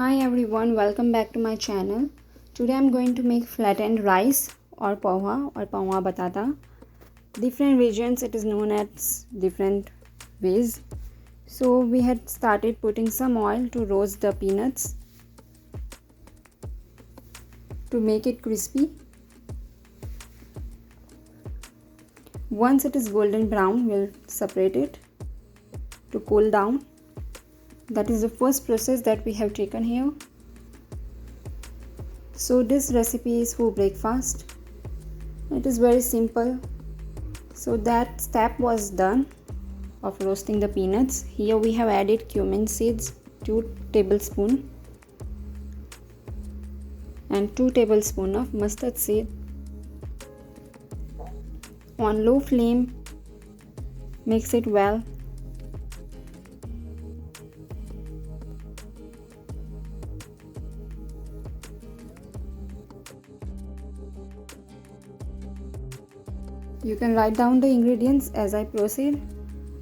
Hi everyone, welcome back to my channel. Today I'm going to make flattened rice or Poha Batata. Different regions it is known as different ways. So we had started putting some oil to roast the peanuts to make it crispy. Once it is golden brown, we'll separate it to cool down. That is the first process that we have taken here. So this recipe is for breakfast. It is very simple. So that step was done of roasting the peanuts. Here we have added cumin seeds, 2 tablespoons, and 2 tablespoons of mustard seed. On low flame, mix it well. You can write down the ingredients as I proceed.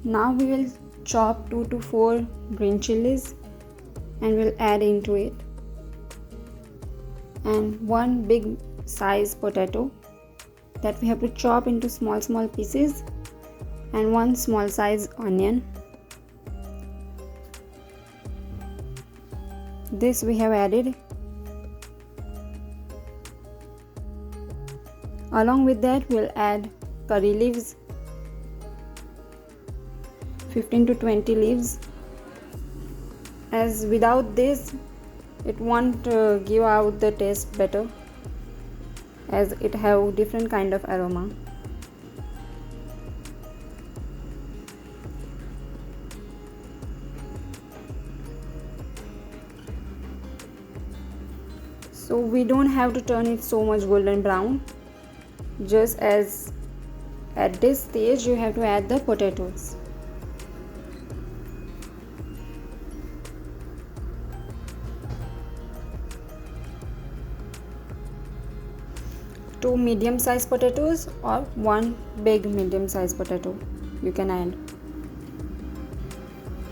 Now we will chop 2 to 4 green chilies and we'll add into it, and 1 big size potato that we have to chop into small pieces, and 1 small size onion. This we have added. Along with that we'll add curry leaves, 15 to 20 leaves, as without this it won't give out the taste better, as it have different kind of aroma. So we don't have to turn it so much golden brown. Just as at this stage you have to add the potatoes. Two medium-sized potatoes or 1 big medium-sized potato you can add.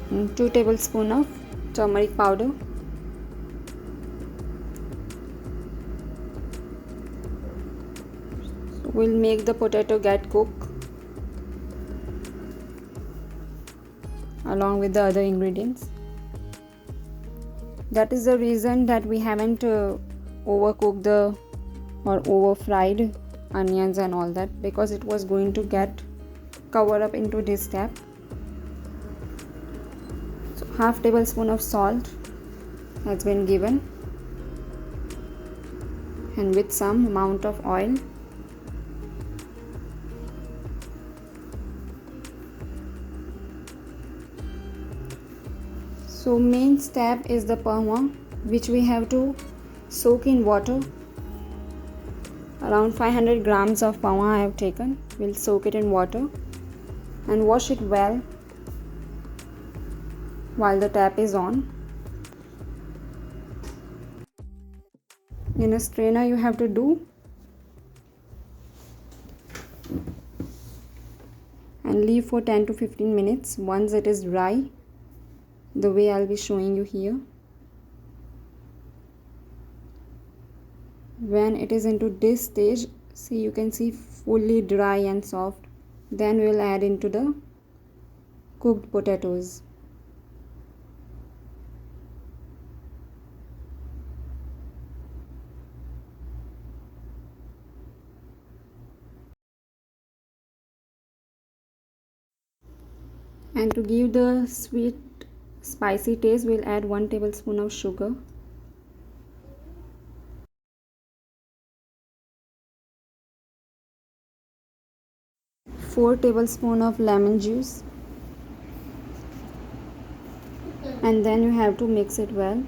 And 2 tablespoons of turmeric powder. We'll make the potato get cooked along with the other ingredients. That is the reason that we haven't overcooked the or over fried onions and all that, because it was going to get covered up into this step. So half tablespoon of salt has been given, and with some amount of oil. So main step is the poha, which we have to soak in water. Around 500 grams of poha I have taken. We'll soak it in water and wash it well while the tap is on. In a strainer you have to do, and leave for 10 to 15 minutes once it is dry, the way I'll be showing you here. When it is into this stage, see, you can see fully dry and soft. Then we'll add into the cooked potatoes. And to give the sweet spicy taste, we'll add 1 tablespoon of sugar. Four tablespoons of lemon juice, and then you have to mix it well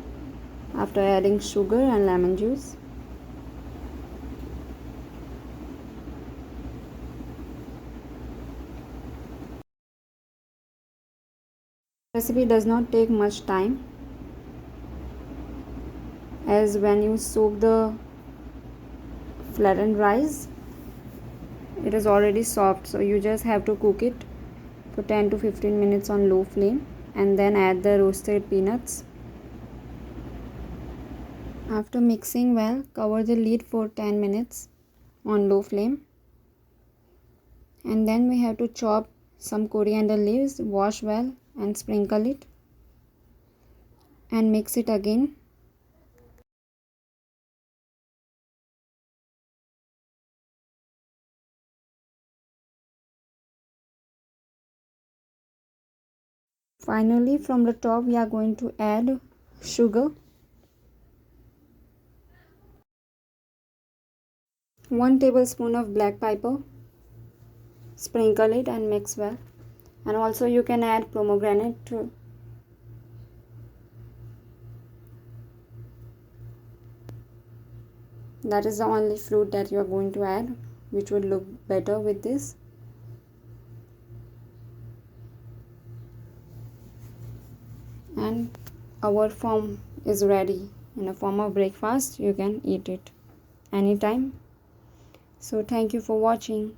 after adding sugar and lemon juice. Recipe does not take much time, as when you soak the flattened rice, it is already soft, so you just have to cook it for 10 to 15 minutes on low flame, and then add the roasted peanuts After mixing well, cover the lid for 10 minutes on low flame. And then we have to chop some coriander leaves, wash well and sprinkle it and mix it again. Finally, from the top we are going to add sugar, 1 tablespoon of black pepper, sprinkle it and mix well. And also you can add pomegranate too. That is the only fruit that you are going to add, which would look better with this. And our form is ready. In a form of breakfast, you can eat it anytime. So thank you for watching.